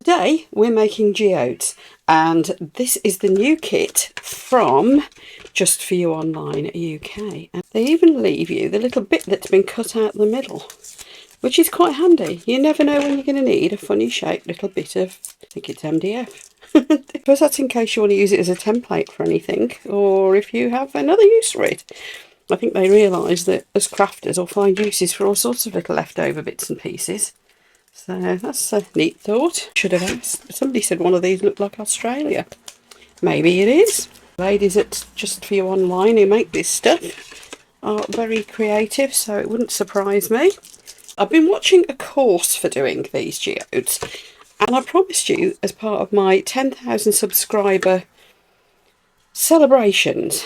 Today we're making geodes, and this is the new kit from Just For You Online UK. And they even leave you the little bit that's been cut out the middle, which is quite handy. You never know when you're going to need a funny shaped little bit of, I think it's MDF. Because that's in case you want to use it as a template for anything, or if you have another use for it. I think they realise that as crafters will find uses for all sorts of little leftover bits and pieces. So that's a neat thought. Should have asked. Somebody said one of these looked like Australia. Maybe it is. Ladies at Just For You Online who make this stuff are very creative, so it wouldn't surprise me. I've been watching a course for doing these geodes, and I promised you, as part of my 10,000 subscriber celebrations,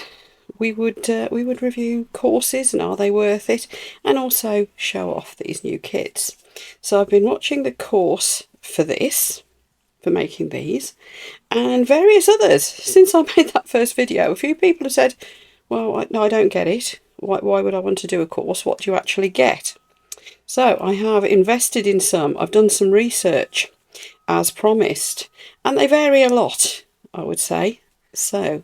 we would review courses and are they worth it, and also show off these new kits. So I've been watching the course for this, for making these, and various others. Since I made that first video, a few people have said, well, no, I don't get it. Why would I want to do a course? What do you actually get? So I have invested in some. I've done some research as promised, and they vary a lot, I would say. So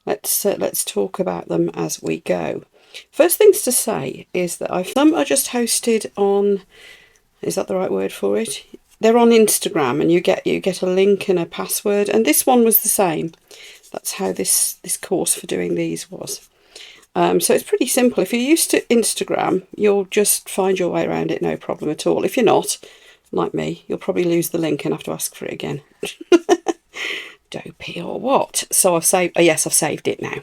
let's talk about them as we go. First things to say is that some are just hosted on, is that the right word for it? They're on Instagram, and you get a link and a password, and this one was the same. That's how this course for doing these was. So it's pretty simple. If you're used to Instagram, you'll just find your way around it, no problem at all. If you're not, like me, you'll probably lose the link and have to ask for it again. Dopey or what? So I've saved. Oh yes, I've saved it now.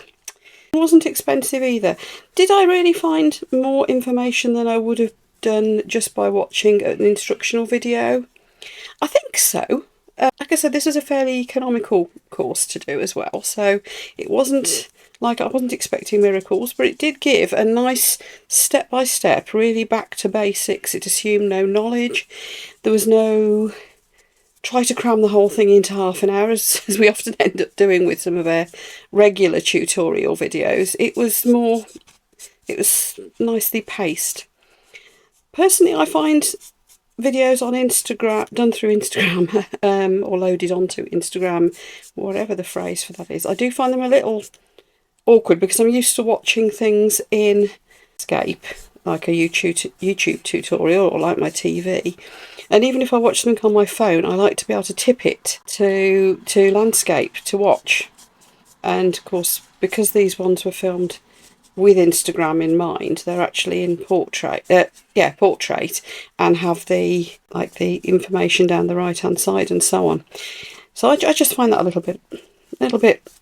It wasn't expensive either. Did I really find more information than I would have done just by watching an instructional video? I think so. Like I said, this is a fairly economical course to do as well, so it wasn't like I wasn't expecting miracles, but it did give a nice step-by-step, really back to basics. It assumed no knowledge. There was no try to cram the whole thing into half an hour, as we often end up doing with some of our regular tutorial videos. It was nicely paced. Personally, I find videos on Instagram, done through Instagram, or loaded onto Instagram, whatever the phrase for that is, I do find them a little awkward because I'm used to watching things in landscape, like a YouTube tutorial, or like my TV. And even if I watch something on my phone, I like to be able to tip it to landscape to watch. And of course, because these ones were filmed with Instagram in mind, they're actually in portrait, and have the information down the right hand side and so on. So I just find that a little bit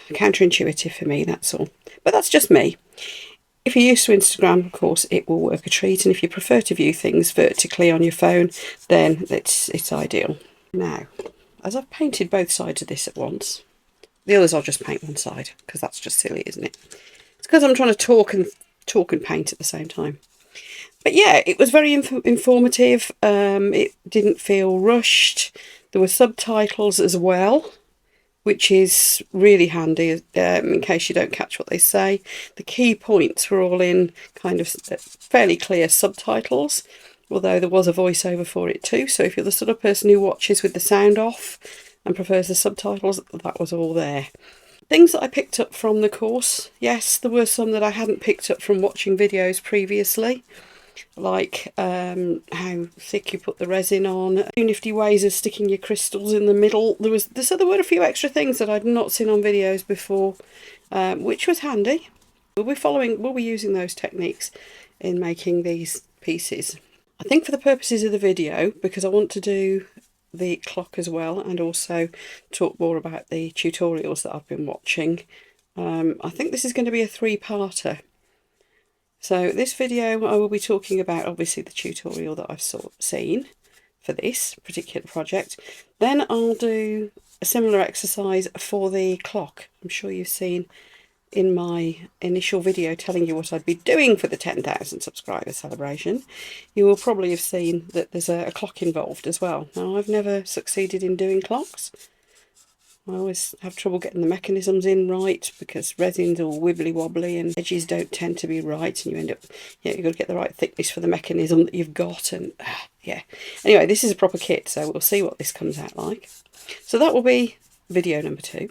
counterintuitive for me, that's all. But that's just me. If you're used to Instagram, of course, it will work a treat, and if you prefer to view things vertically on your phone, then it's ideal. Now, as I've painted both sides of this at once, the others I'll just paint one side, because that's just silly, isn't it? It's because I'm trying to talk and paint at the same time. But yeah, it was very informative. It didn't feel rushed. There were subtitles as well, which is really handy in case you don't catch what they say. The key points were all in kind of fairly clear subtitles, although there was a voiceover for it too. So if you're the sort of person who watches with the sound off and prefers the subtitles, that was all there. Things that I picked up from the course, yes, there were some that I hadn't picked up from watching videos previously, like how thick you put the resin on, nifty ways of sticking your crystals in the middle. There were a few extra things that I'd not seen on videos before, which was handy. We'll be using those techniques in making these pieces. I think for the purposes of the video, because I want to do the clock as well, and also talk more about the tutorials that I've been watching, I think this is going to be a three-parter. So this video I will be talking about obviously the tutorial that I've seen for this particular project. Then I'll do a similar exercise for the clock. I'm sure you've seen in my initial video telling you what I'd be doing for the 10,000 subscriber celebration. You will probably have seen that there's a clock involved as well. Now, I've never succeeded in doing clocks. I always have trouble getting the mechanisms in right because resin's all wibbly wobbly and edges don't tend to be right, and you end up, you've got to get the right thickness for the mechanism that you've got, and yeah. Anyway, this is a proper kit, so we'll see what this comes out like. So that will be video number 2.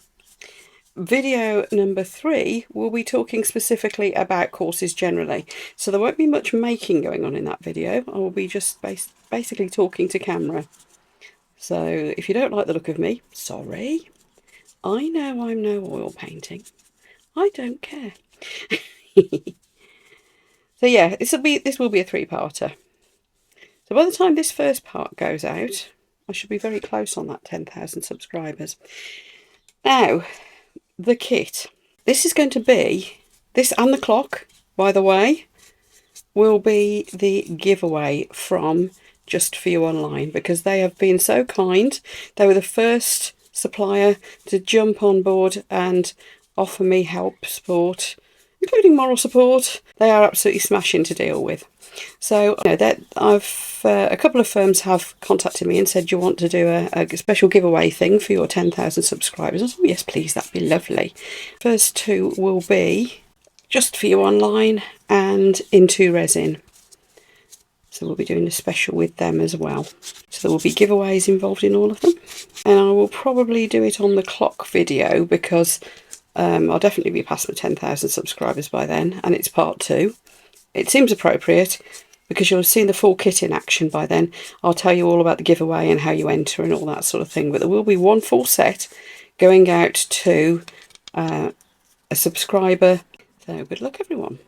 Video number 3, we'll be talking specifically about courses generally. So there won't be much making going on in that video. I will be just basically talking to camera. So if you don't like the look of me, sorry. I know I'm no oil painting. I don't care. So yeah, this will be a 3-parter. So by the time this first part goes out, I should be very close on that 10,000 subscribers. Now, the kit. This is going to be, this and the clock, by the way, will be the giveaway from Just For You Online, because they have been so kind. They were the first supplier to jump on board and offer me help, support, including moral support. They are absolutely smashing to deal with. So a couple of firms have contacted me and said, do you want to do a special giveaway thing for your 10,000 subscribers? I said, yes please, that'd be lovely. First 2 will be Just For You Online and Into Resin. So we'll be doing a special with them as well. So there will be giveaways involved in all of them. And I will probably do it on the clock video because I'll definitely be past my 10,000 subscribers by then, and it's part 2. It seems appropriate because you'll have seen the full kit in action by then. I'll tell you all about the giveaway and how you enter and all that sort of thing. But there will be one full set going out to a subscriber. So good luck everyone.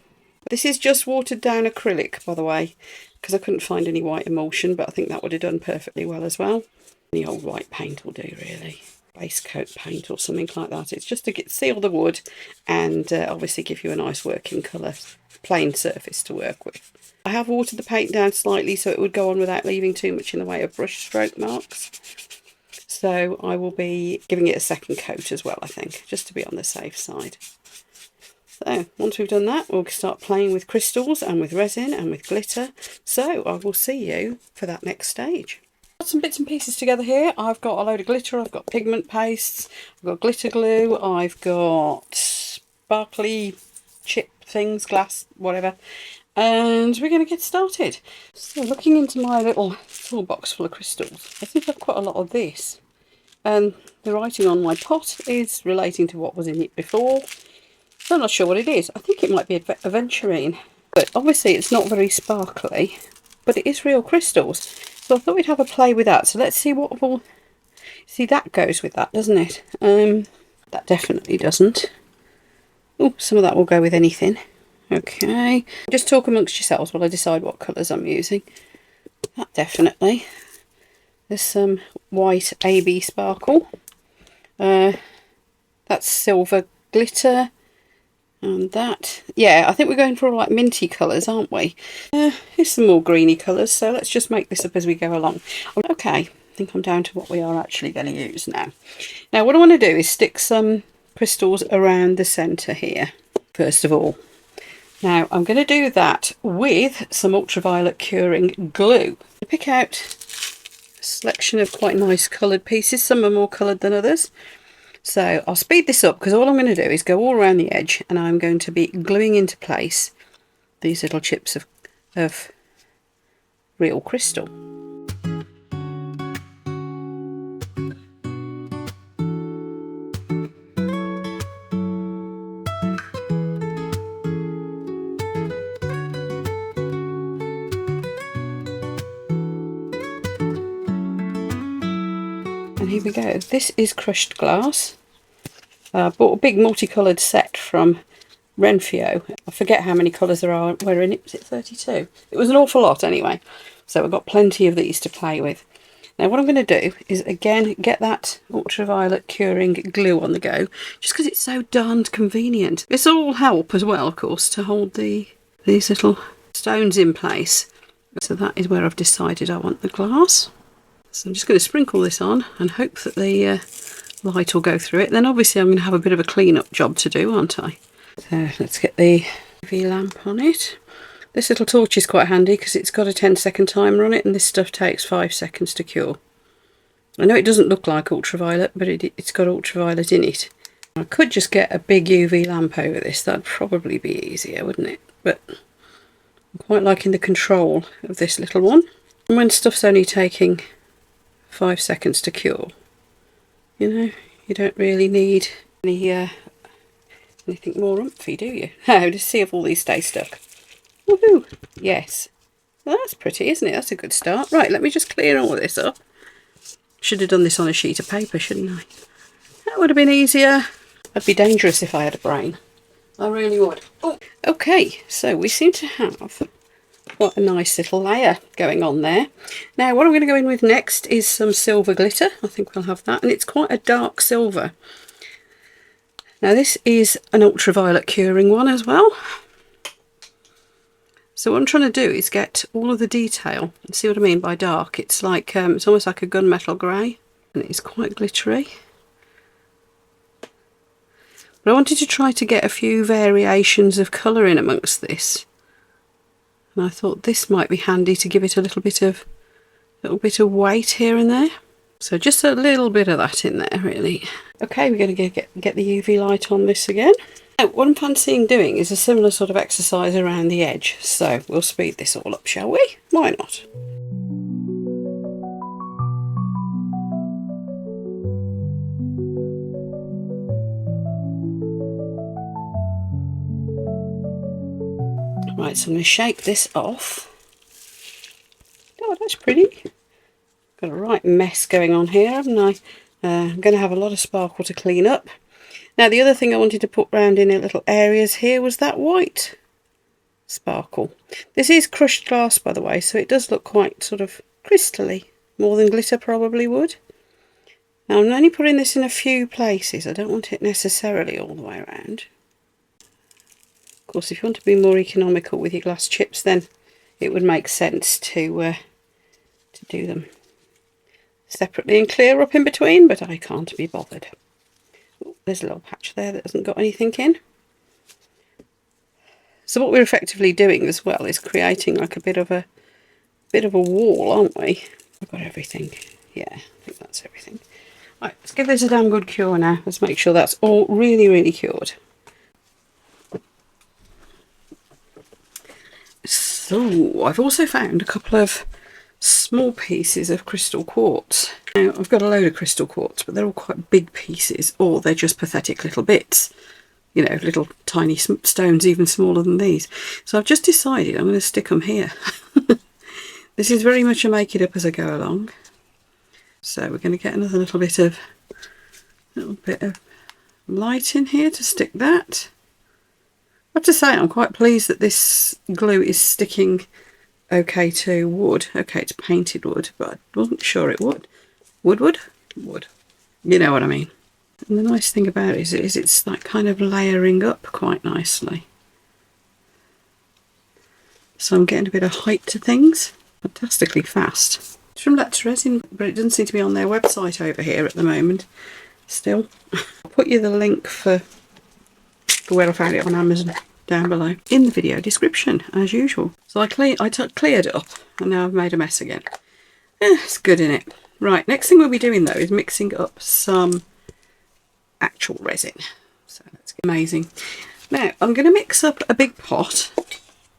This is just watered down acrylic, by the way, because I couldn't find any white emulsion, but I think that would have done perfectly well as well. Any old white paint will do, really. Base coat paint or something like that. It's just to seal the wood and obviously give you a nice working colour, plain surface to work with. I have watered the paint down slightly so it would go on without leaving too much in the way of brush stroke marks. So I will be giving it a second coat as well, I think, just to be on the safe side. So once we've done that, we'll start playing with crystals and with resin and with glitter. So I will see you for that next stage. Got some bits and pieces together here. I've got a load of glitter, I've got pigment pastes, I've got glitter glue, I've got sparkly chip things, glass, whatever. And we're going to get started. So looking into my little toolbox full of crystals, I think I've quite a lot of this. And the writing on my pot is relating to what was in it before. So I'm not sure what it is. I think it might be aventurine, but obviously it's not very sparkly, but it is real crystals. So I thought we'd have a play with that. So let's see what will... See, that goes with that, doesn't it? That definitely doesn't. Oh, some of that will go with anything. Okay. Just talk amongst yourselves while I decide what colours I'm using. That definitely. There's some white AB sparkle. That's silver glitter. And that, yeah, I think we're going for all like minty colours, aren't we? Here's some more greeny colours, so let's just make this up as we go along. Okay, I think I'm down to what we are actually going to use now. Now what I want to do is stick some crystals around the centre here, first of all. Now I'm going to do that with some ultraviolet curing glue. Pick out a selection of quite nice coloured pieces, some are more coloured than others. So I'll speed this up because all I'm going to do is go all around the edge and I'm going to be gluing into place these little chips of real crystal. And here we go. This is crushed glass. I bought a big multicoloured set from Renfio. I forget how many colours there were in it. Was it 32? It was an awful lot anyway. So we've got plenty of these to play with. Now what I'm going to do is again get that ultraviolet curing glue on the go, just because it's so darned convenient. This will help as well, of course, to hold these little stones in place. So that is where I've decided I want the glass. So I'm just going to sprinkle this on and hope that the light will go through it. Then obviously I'm going to have a bit of a clean-up job to do, aren't I? So let's get the UV lamp on it. This little torch is quite handy because it's got a 10-second timer on it, and this stuff takes 5 seconds to cure. I know it doesn't look like ultraviolet, but it's got ultraviolet in it. I could just get a big UV lamp over this. That'd probably be easier, wouldn't it? But I'm quite liking the control of this little one. And when stuff's only taking 5 seconds to cure, you know, you don't really need any anything more umphy, do you? Oh, to see if all these stay stuck. Woohoo! Yes. Well, that's pretty, isn't it? That's a good start. Right, let me just clear all of this up. Should have done this on a sheet of paper, shouldn't I? That would have been easier. I'd be dangerous if I had a brain. I really would. Oh, okay, so we seem to have quite a nice little layer going on there. Now, what I'm going to go in with next is some silver glitter. I think we'll have that, and it's quite a dark silver. Now, this is an ultraviolet curing one as well. So what I'm trying to do is get all of the detail. See what I mean by dark? It's like it's almost like a gunmetal grey, and it's quite glittery. But I wanted to try to get a few variations of colour in amongst this, and I thought this might be handy to give it a little bit of weight here and there. So just a little bit of that in there, really. Okay, we're going to get the UV light on this again. Now, what I'm fancying doing is a similar sort of exercise around the edge. So we'll speed this all up, shall we? Why not? Right, so I'm going to shake this off. Oh, that's pretty. Got a right mess going on here, haven't I? I'm going to have a lot of sparkle to clean up. Now, the other thing I wanted to put round in little areas here was that white sparkle. This is crushed glass, by the way, so it does look quite sort of crystally, more than glitter probably would. Now, I'm only putting this in a few places. I don't want it necessarily all the way around. Of course, if you want to be more economical with your glass chips, then it would make sense to do them separately and clear up in between, but I can't be bothered. Ooh, there's a little patch there that hasn't got anything in. So what we're effectively doing as well is creating like a bit of a wall, aren't we? I've got everything. Yeah, I think that's everything. Right, let's give this a damn good cure now. Let's make sure that's all really, really cured. So I've also found a couple of small pieces of crystal quartz. Now, I've got a load of crystal quartz, but they're all quite big pieces, or they're just pathetic little bits. You know, little tiny stones even smaller than these. So I've just decided I'm going to stick them here. This is very much a make it up as I go along. So we're going to get another little bit of light in here to stick that. I have to say I'm quite pleased that this glue is sticking okay to wood. Okay, it's painted wood, but I wasn't sure it would. Wood. You know what I mean. And the nice thing about it is it's like kind of layering up quite nicely. So I'm getting a bit of height to things. Fantastically fast. It's from Resin, but it doesn't seem to be on their website over here at the moment. Still. I'll put you the link for where I found it on Amazon down below in the video description, as usual. So I cleared it up, and now I've made a mess again. It's good, isn't it? Right, next thing we'll be doing though is mixing up some actual resin. So that's amazing. Now I'm going to mix up a big pot,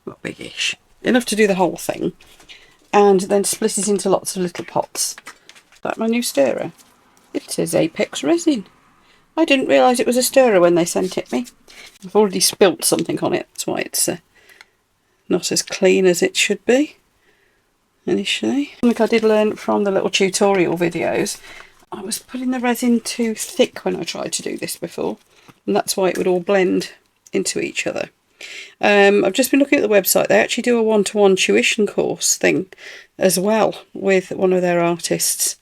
not biggish, enough to do the whole thing, and then split it into lots of little pots. Is that my new stirrer? It says Apex Resin. I didn't realise it was a stirrer when they sent it me. I've already spilt something on it, that's why it's not as clean as it should be initially. Like I did learn from the little tutorial videos, I was putting the resin too thick when I tried to do this before, and that's why it would all blend into each other. I've just been looking at the website. They actually do a one-to-one tuition course thing as well with one of their artists.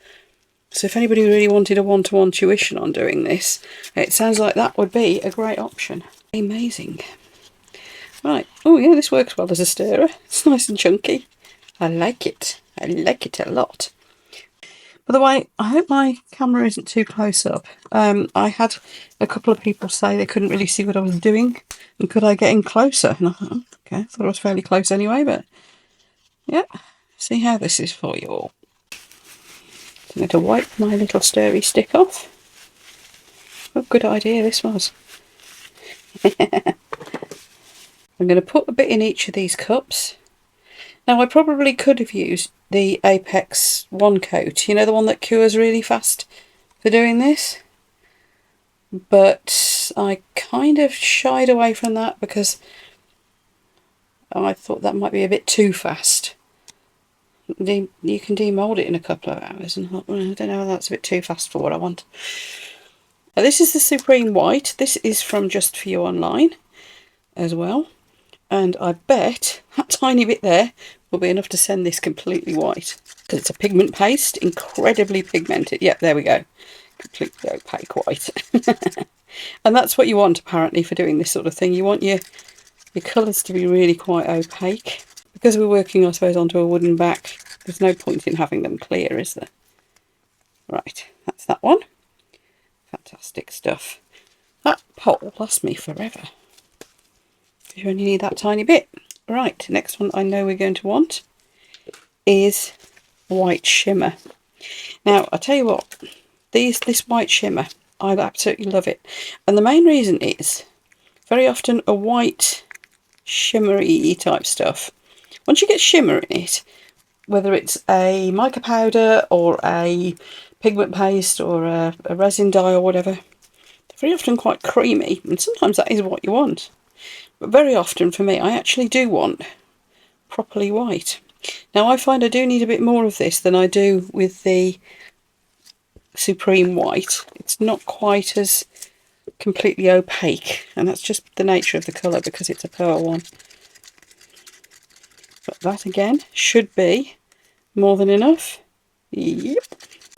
So if anybody really wanted a one-to-one tuition on doing this, it sounds like that would be a great option. Amazing. Right. Oh yeah, this works well as a stirrer. It's nice and chunky. I like it. I like it a lot. By the way, I hope my camera isn't too close up. I had a couple of people say they couldn't really see what I was doing, and could I get in closer? And I thought, okay, I thought I was fairly close anyway, but yeah, see how this is for you all. I'm going to wipe my little stirry stick off. What a good idea this was. I'm going to put a bit in each of these cups. Now I probably could have used the Apex one coat, you know, the one that cures really fast for doing this, but I kind of shied away from that because I thought that might be a bit too fast. You can demould it in a couple of hours, and I don't know, that's a bit too fast for what I want. Now, this is the Supreme White. This is from Just For You Online as well, and I bet that tiny bit there will be enough to send this completely white, because it's a pigment paste, incredibly pigmented. Yep, there we go, completely opaque white. And that's what you want apparently for doing this sort of thing. You want your colours to be really quite opaque. Because we're working, I suppose, onto a wooden back, there's no point in having them clear, is there? Right, that's that one. Fantastic stuff. That pole lasts me forever. You only need that tiny bit. Right, next one I know we're going to want is white shimmer. Now, I tell you what, this white shimmer, I absolutely love it. And the main reason is, very often a white shimmery type stuff, once you get shimmer in it, whether it's a mica powder or a pigment paste or a resin dye or whatever, they're very often quite creamy, and sometimes that is what you want. But very often for me, I actually do want properly white. Now I find I do need a bit more of this than I do with the Supreme White. It's not quite as completely opaque, and that's just the nature of the colour because it's a pearl one. But that again should be more than enough. Yep.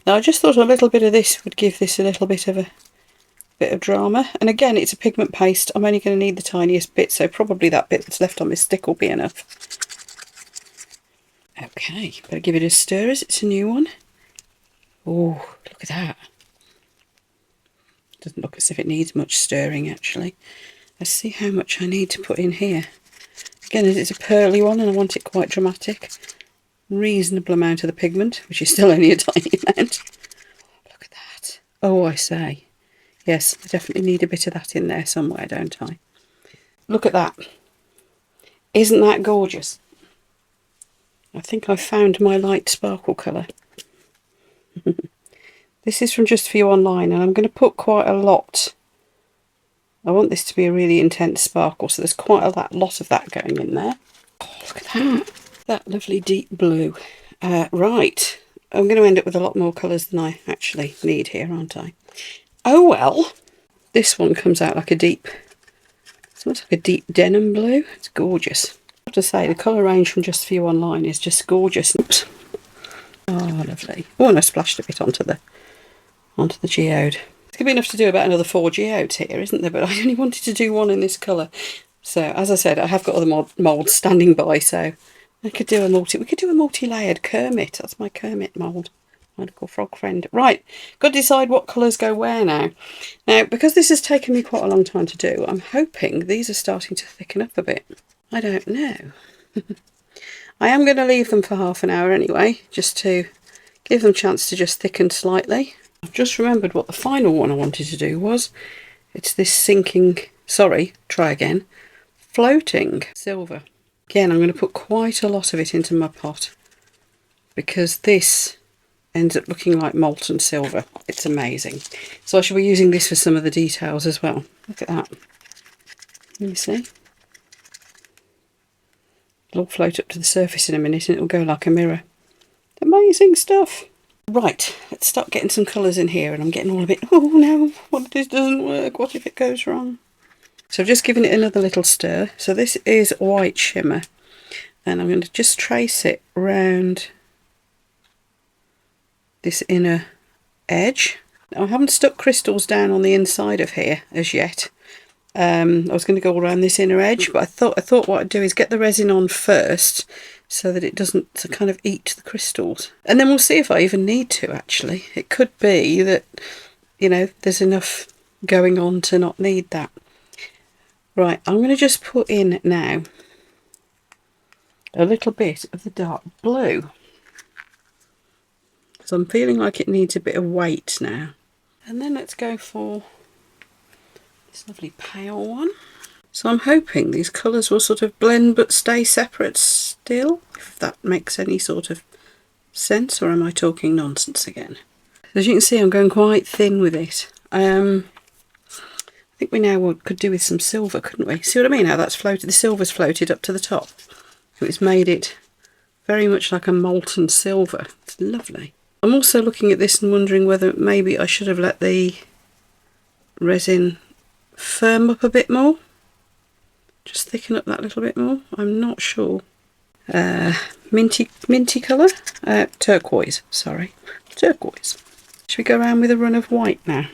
Now I just thought a little bit of this would give this a little bit of drama. And again, it's a pigment paste. I'm only going to need the tiniest bit, so probably that bit that's left on this stick will be enough. Okay, better give it a stir as it's a new one. Oh, look at that. Doesn't look as if it needs much stirring actually. Let's see how much I need to put in here. Again, it's a pearly one and I want it quite dramatic. Reasonable amount of the pigment, which is still only a tiny amount. Look at that. Oh, I say. Yes, I definitely need a bit of that in there somewhere, don't I? Look at that. Isn't that gorgeous? I think I've found my light sparkle colour. This is from Just For You Online, and I'm going to put quite a lot. I want this to be a really intense sparkle, so there's quite a lot of that going in there. Oh, look at that. That lovely deep blue. Right, I'm going to end up with a lot more colours than I actually need here, aren't I? Oh well, this one comes out like a deep, it's almost like a deep denim blue. It's gorgeous. I have to say, the colour range from Just For You Online is just gorgeous. Oops. Oh, lovely. Oh, and I splashed a bit onto the geode. It's going to be enough to do about another 4 geodes here, isn't there? But I only wanted to do one in this colour. So, as I said, I have got other moulds standing by, so we could do a multi-layered Kermit. That's my Kermit mould. My little frog friend. Right, got to decide what colours go where now. Now, because this has taken me quite a long time to do, I'm hoping these are starting to thicken up a bit. I don't know. I am going to leave them for half an hour anyway, just to give them a chance to just thicken slightly. I've just remembered what the final one I wanted to do was. It's this floating silver. Again, I'm going to put quite a lot of it into my pot because this ends up looking like molten silver. It's amazing. So I shall be using this for some of the details as well. Look at that. Can you see? It'll all float up to the surface in a minute and it'll go like a mirror. Amazing stuff. Right, let's start getting some colours in here, and I'm getting all a bit, oh no, what if this doesn't work? What if it goes wrong? So I've just given it another little stir. So this is white shimmer, and I'm going to just trace it round this inner edge. Now, I haven't stuck crystals down on the inside of here as yet. I was going to go around this inner edge, but I thought what I'd do is get the resin on first so that it doesn't kind of eat the crystals. And then we'll see if I even need to, actually. It could be that, you know, there's enough going on to not need that. Right, I'm going to just put in now a little bit of the dark blue. because I'm feeling like it needs a bit of weight now. And then let's go for this lovely pale one. So I'm hoping these colours will sort of blend but stay separate still, if that makes any sort of sense, or am I talking nonsense again? As you can see, I'm going quite thin with it. I think we now could do with some silver, couldn't we? See what I mean? How that's floated, the silver's floated up to the top. It's made it very much like a molten silver. It's lovely. I'm also looking at this and wondering whether maybe I should have let the resin firm up a bit more. Just thicken up that little bit more. I'm not sure. Minty colour? Turquoise, sorry. Turquoise. Should we go around with a run of white now?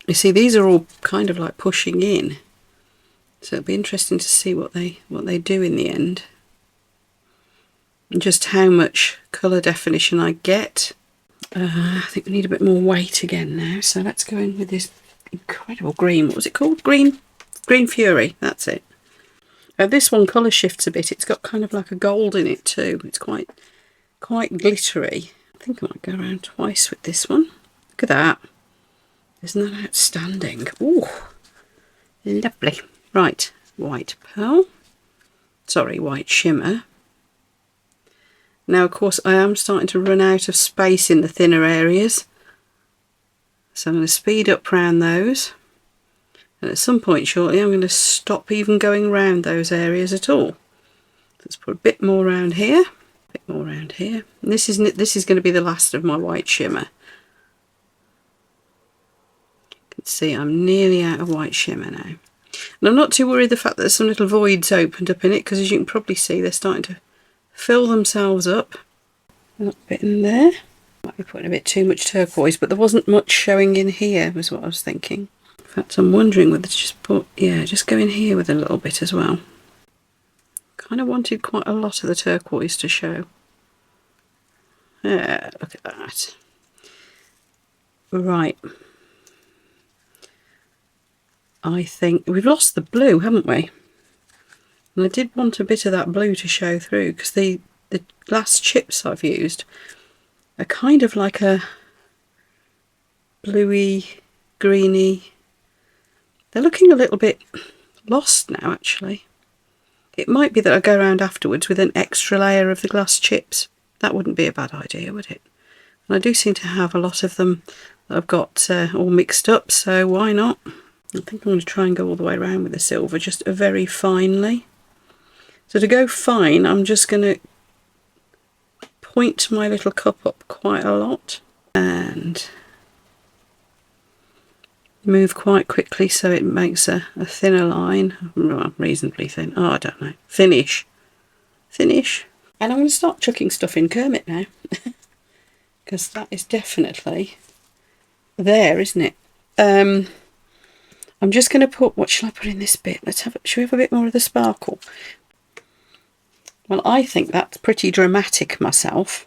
You see, these are all kind of like pushing in. So it'll be interesting to see what they do in the end. And just how much colour definition I get. I think we need a bit more weight again now. So let's go in with this incredible green. What was it called? Green Fury. That's it. This one colour shifts a bit. It's got kind of like a gold in it too. It's quite glittery. I think I might go around twice with this one. Look at that. Isn't that outstanding? Ooh, lovely. Right, white pearl. Sorry, white shimmer. Now, of course, I am starting to run out of space in the thinner areas. So I'm going to speed up round those. And at some point shortly, I'm going to stop even going round those areas at all. Let's put a bit more around here, a bit more around here. And this is going to be the last of my white shimmer. You can see I'm nearly out of white shimmer now. And I'm not too worried the fact that there's some little voids opened up in it, because as you can probably see, they're starting to fill themselves up. A little bit in there. Might be putting a bit too much turquoise, but there wasn't much showing in here, was what I was thinking. In fact, I'm wondering whether to just go in here with a little bit as well. Kind of wanted quite a lot of the turquoise to show. Yeah, look at that. Right. I think we've lost the blue, haven't we? And I did want a bit of that blue to show through, because the glass chips I've used are kind of like a bluey, greeny. They're looking a little bit lost now, actually. It might be that I go around afterwards with an extra layer of the glass chips. That wouldn't be a bad idea, would it? And I do seem to have a lot of them that I've got all mixed up, so why not? I think I'm going to try and go all the way around with the silver, just very finely. So to go fine, I'm just going to point my little cup up quite a lot and move quite quickly so it makes a thinner line. Well, reasonably thin. Oh, I don't know. Thinnish. And I'm going to start chucking stuff in Kermit now. Because that is definitely there, isn't it? I'm just going to put, what shall I put in this bit? Should we have a bit more of the sparkle? Well, I think that's pretty dramatic myself.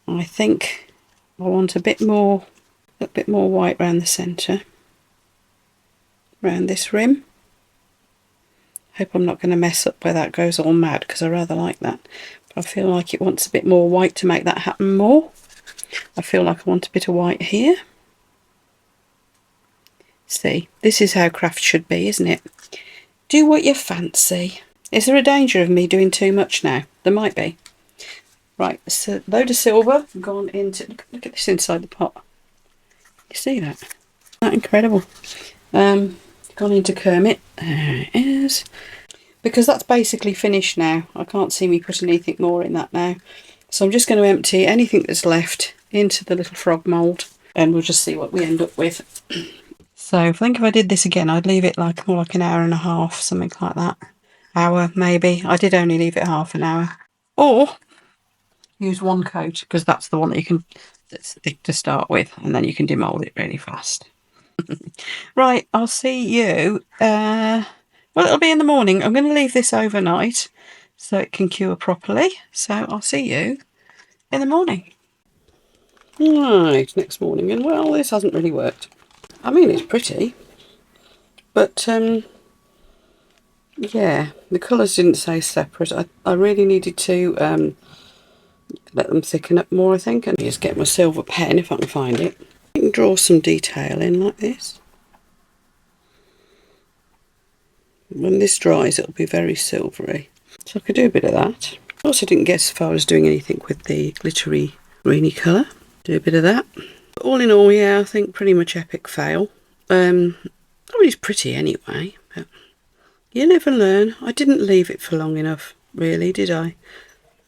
I think I want a bit more white around the centre. Around this rim. Hope I'm not going to mess up where that goes all mad, because I rather like that. But I feel like it wants a bit more white to make that happen more. I feel like I want a bit of white here. See, this is how craft should be, isn't it? Do what you fancy. Is there a danger of me doing too much now? There might be. Right, so a load of silver gone into... Look at this inside the pot. You see that? Isn't that incredible? Gone into Kermit. There it is. Because that's basically finished now. I can't see me putting anything more in that now. So I'm just going to empty anything that's left into the little frog mould, and we'll just see what we end up with. So I think if I did this again, I'd leave it more like an hour and a half, something like that. Hour, maybe. I did only leave it half an hour. Or use one coat, because that's the one that's thick to start with, and then you can demould it really fast. Right, I'll see you. Well, it'll be in the morning. I'm going to leave this overnight so it can cure properly. So I'll see you in the morning. Right, next morning. And well, this hasn't really worked. I mean, it's pretty. But, yeah, the colours didn't say separate. I really needed to let them thicken up more, I think. And just get my silver pen if I can find it. You can draw some detail in like this. When this dries, it'll be very silvery. So I could do a bit of that. Also didn't get as far as doing anything with the glittery greeny colour. Do a bit of that. But all in all, yeah, I think pretty much epic fail. I mean, it's pretty anyway, but you never learn. I didn't leave it for long enough, really, did I?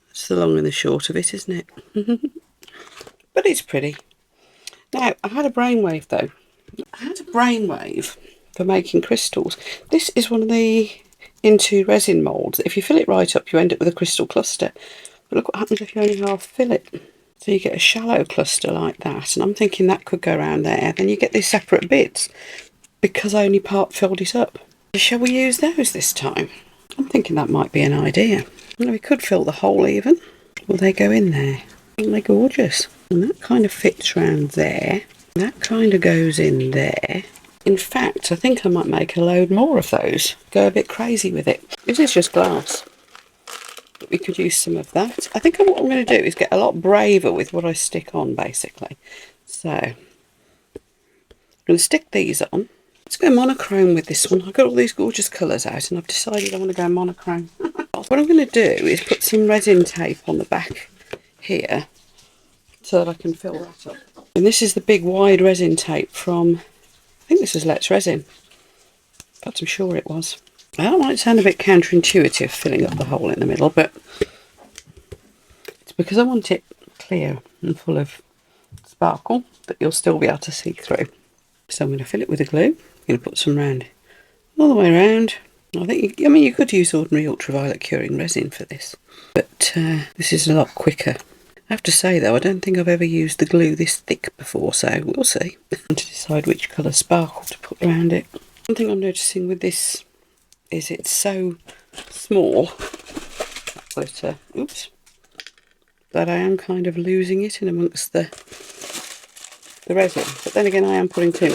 That's the long and the short of it, isn't it? But it's pretty. Now, I had a brainwave though. I had a brainwave for making crystals. This is one of the into resin moulds. If you fill it right up, you end up with a crystal cluster. But look what happens if you only half fill it. So you get a shallow cluster like that. And I'm thinking that could go around there. Then you get these separate bits because I only part filled it up. Shall we use those this time? I'm thinking that might be an idea. We could fill the hole even. Will they go in there? Aren't they gorgeous? And that kind of fits round there. That kind of goes in there. In fact, I think I might make a load more of those. Go a bit crazy with it. This is just glass. But we could use some of that. I think what I'm going to do is get a lot braver with what I stick on, basically. So, I'm going to stick these on. Let's go monochrome with this one. I've got all these gorgeous colours out and I've decided I want to go monochrome. What I'm going to do is put some resin tape on the back here so that I can fill that up. And this is the big wide resin tape from, I think this was Let's Resin. In fact, I'm sure it was. That might sound a bit counterintuitive, filling up the hole in the middle, but it's because I want it clear and full of sparkle that you'll still be able to see through. So I'm going to fill it with the glue. I'm going to put some round all the way around. I think, you could use ordinary ultraviolet curing resin for this, but this is a lot quicker. I have to say though, I don't think I've ever used the glue this thick before, so we'll see. And to decide which colour sparkle to put around it. One thing I'm noticing with this is it's so small, that glitter, oops, that I am kind of losing it in amongst the resin. But then again, I am putting too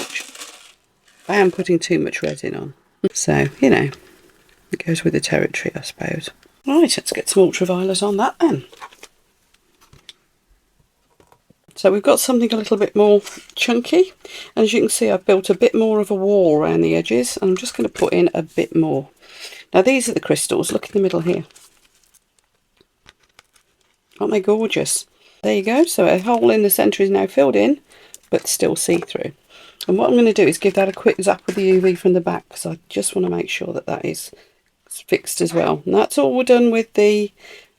much resin on. So, it goes with the territory, I suppose. Right, let's get some ultraviolet on that then. So we've got something a little bit more chunky. And as you can see, I've built a bit more of a wall around the edges. And I'm just going to put in a bit more. Now these are the crystals. Look in the middle here. Aren't they gorgeous? There you go. So a hole in the centre is now filled in, but still see-through. And what I'm going to do is give that a quick zap with the UV from the back, because I just want to make sure that that is fixed as well. And that's all we're done with the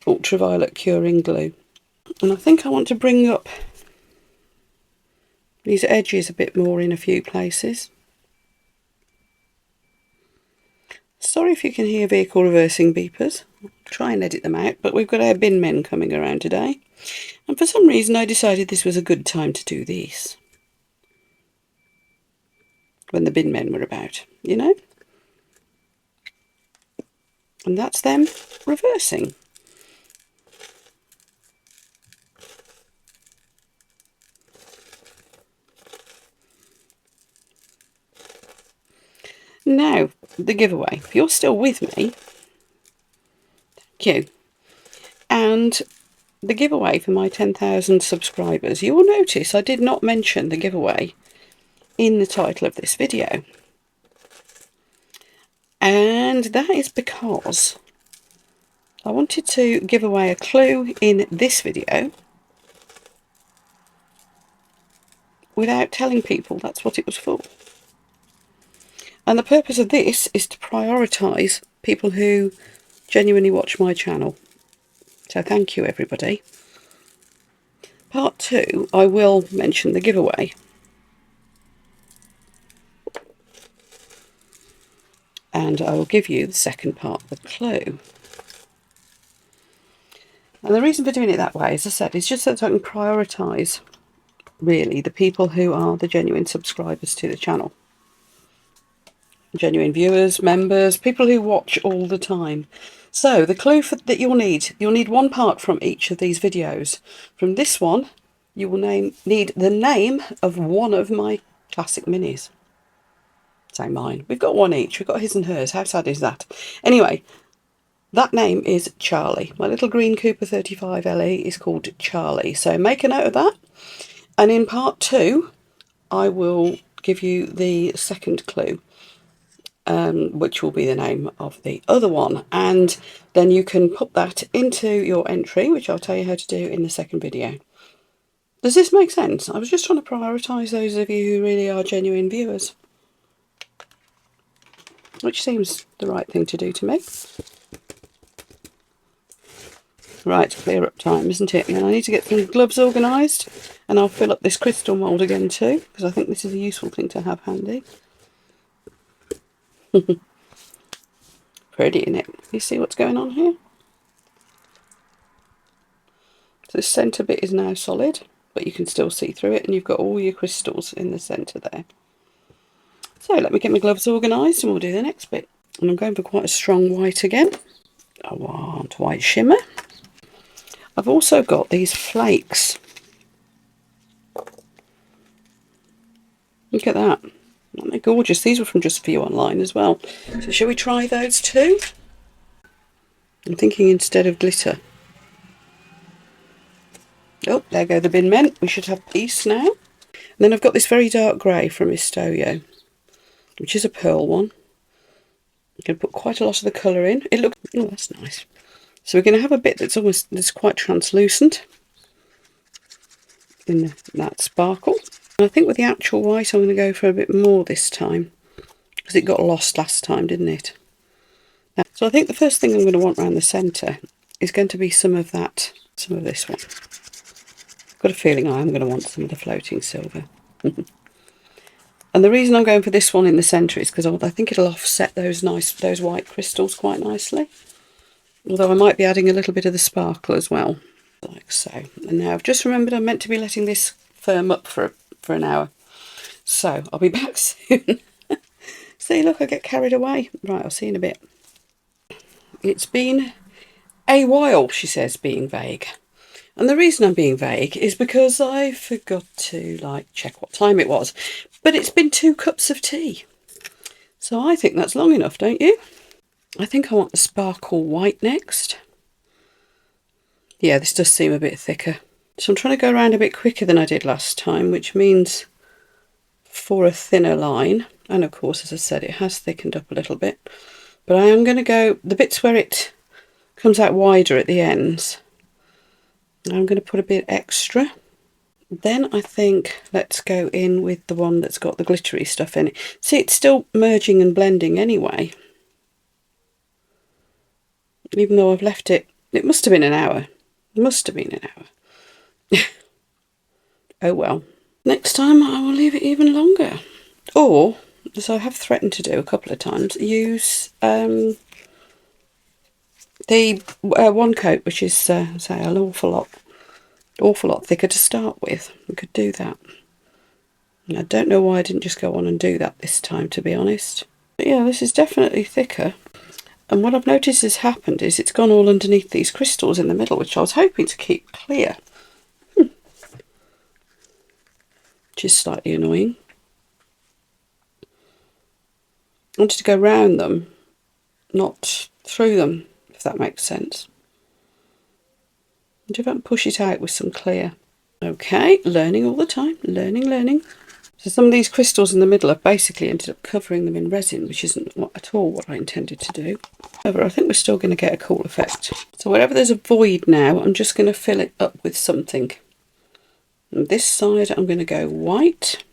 ultraviolet curing glue. And I think I want to bring up these edges a bit more in a few places. Sorry if you can hear vehicle reversing beepers. I'll try and edit them out, but we've got our bin men coming around today. And for some reason I decided this was a good time to do these. When the bin men were about, And that's them reversing. Now, the giveaway. If you're still with me, thank you. And the giveaway for my 10,000 subscribers, you will notice I did not mention the giveaway in the title of this video. And that is because I wanted to give away a clue in this video without telling people that's what it was for. And the purpose of this is to prioritise people who genuinely watch my channel. So thank you, everybody. Part 2, I will mention the giveaway. And I will give you the second part of the clue. And the reason for doing it that way, as I said, is just so that I can prioritise, really, the people who are the genuine subscribers to the channel. Genuine viewers, members, people who watch all the time. So the clue that you'll need one part from each of these videos. From this one, you will need the name of one of my classic minis. Say mine. We've got one each. We've got his and hers. How sad is that? Anyway, That name is Charlie. My little green Cooper 35 LE is called Charlie. So make a note of that. And in part 2, I will give you the second clue, which will be the name of the other one. And then you can put that into your entry, which I'll tell you how to do in the second video. Does this make sense? I was just trying to prioritise those of you who really are genuine viewers, which seems the right thing to do to me. Right, clear up time, isn't it? And I need to get some gloves organised, and I'll fill up this crystal mould again too, because I think this is a useful thing to have handy. Pretty, isn't it? You see what's going on here? So this centre bit is now solid, but you can still see through it, and you've got all your crystals in the centre there. So let me get my gloves organised and we'll do the next bit. And I'm going for quite a strong white again. I want white shimmer. I've also got these flakes. Look at that. Aren't they gorgeous? These were from Just For You online as well. So shall we try those too? I'm thinking instead of glitter. Oh, there go the bin men. We should have peace now. And then I've got this very dark grey from Istoyo, which is a pearl one. I'm going to put quite a lot of the colour in. It looks, oh, that's nice. So we're going to have a bit that's quite translucent in that sparkle. And I think with the actual white, I'm going to go for a bit more this time, because it got lost last time, didn't it? Now, so I think the first thing I'm going to want around the centre is going to be some of this one. I've got a feeling I am going to want some of the floating silver. And the reason I'm going for this one in the centre is because I think it'll offset those white crystals quite nicely. Although I might be adding a little bit of the sparkle as well, like so. And now I've just remembered I'm meant to be letting this firm up for an hour. So I'll be back soon. See, look, I get carried away. Right, I'll see you in a bit. It's been a while, she says, being vague. And the reason I'm being vague is because I forgot to, check what time it was. But it's been 2 cups of tea. So I think that's long enough, don't you? I think I want the sparkle white next. Yeah, this does seem a bit thicker. So I'm trying to go around a bit quicker than I did last time, which means for a thinner line. And of course, as I said, it has thickened up a little bit. But I am going to go, the bits where it comes out wider at the ends, I'm going to put a bit extra. Then I think let's go in with the one that's got the glittery stuff in it. See, it's still merging and blending anyway. Even though I've left it, it must have been an hour. It must have been an hour. Oh well. Next time I will leave it even longer. Or, as I have threatened to do a couple of times, use the one coat, which is, say, an awful lot thicker to start with. We could do that. And I don't know why I didn't just go on and do that this time, to be honest. But yeah, this is definitely thicker. And what I've noticed has happened is it's gone all underneath these crystals in the middle, which I was hoping to keep clear. Which is slightly annoying. I wanted to go round them, not through them, if that makes sense. And if I can push it out with some clear. Okay, learning all the time, learning. So some of these crystals in the middle have basically ended up covering them in resin, which isn't at all what I intended to do. However, I think we're still going to get a cool effect. So wherever there's a void now, I'm just going to fill it up with something. And this side, I'm going to go white.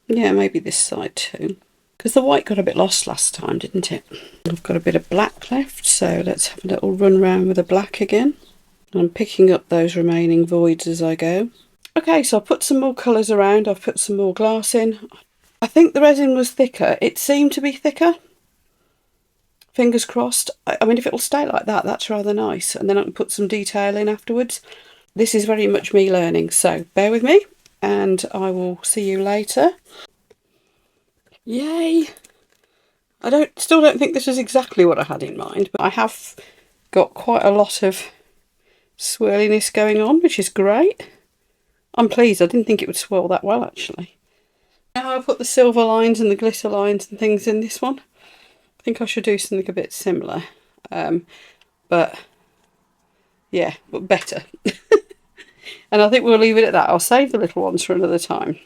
Yeah, maybe this side too. Because the white got a bit lost last time, didn't it? I've got a bit of black left, so let's have a little run round with the black again. I'm picking up those remaining voids as I go. Okay, so I've put some more colours around. I've put some more glass in. I think the resin was thicker. It seemed to be thicker. Fingers crossed. I mean, if it'll stay like that, that's rather nice. And then I can put some detail in afterwards. This is very much me learning, so bear with me and I will see you later. Yay! I still don't think this was exactly what I had in mind, but I have got quite a lot of swirliness going on, which is great. I'm pleased. I didn't think it would swirl that well, actually. Now I've put the silver lines and the glitter lines and things in this one. I think I should do something a bit similar, but yeah, but better. And I think we'll leave it at that. I'll save the little ones for another time.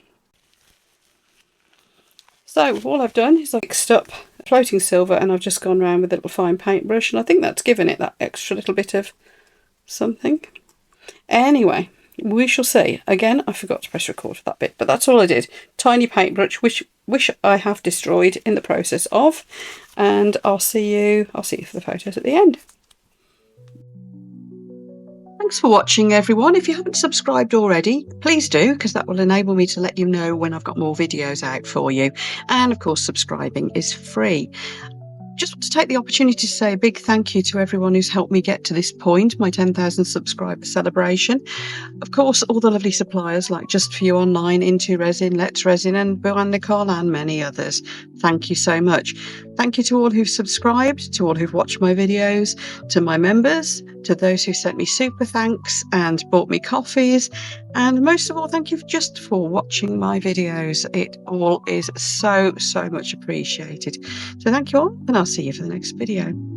So all I've done is I've mixed up floating silver, and I've just gone around with a little fine paintbrush, and I think that's given it that extra little bit of something. Anyway, we shall see. Again, I forgot to press record for that bit, but that's all I did. Tiny paintbrush, which I have destroyed in the process of, and I'll see you for the photos at the end. Thanks for watching, everyone. If you haven't subscribed already, please do, because that will enable me to let you know when I've got more videos out for you. And of course, subscribing is free. Just want to take the opportunity to say a big thank you to everyone who's helped me get to this point, my 10,000 subscriber celebration. Of course, all the lovely suppliers like Just For You Online, Into Resin, Let's Resin, and Boan Nicole, and many others. Thank you so much. Thank you to all who've subscribed, to all who've watched my videos, to my members, to those who sent me super thanks and bought me coffees, and most of all, thank you just for watching my videos. It all is so much appreciated. So thank you all, and I'll see you for the next video.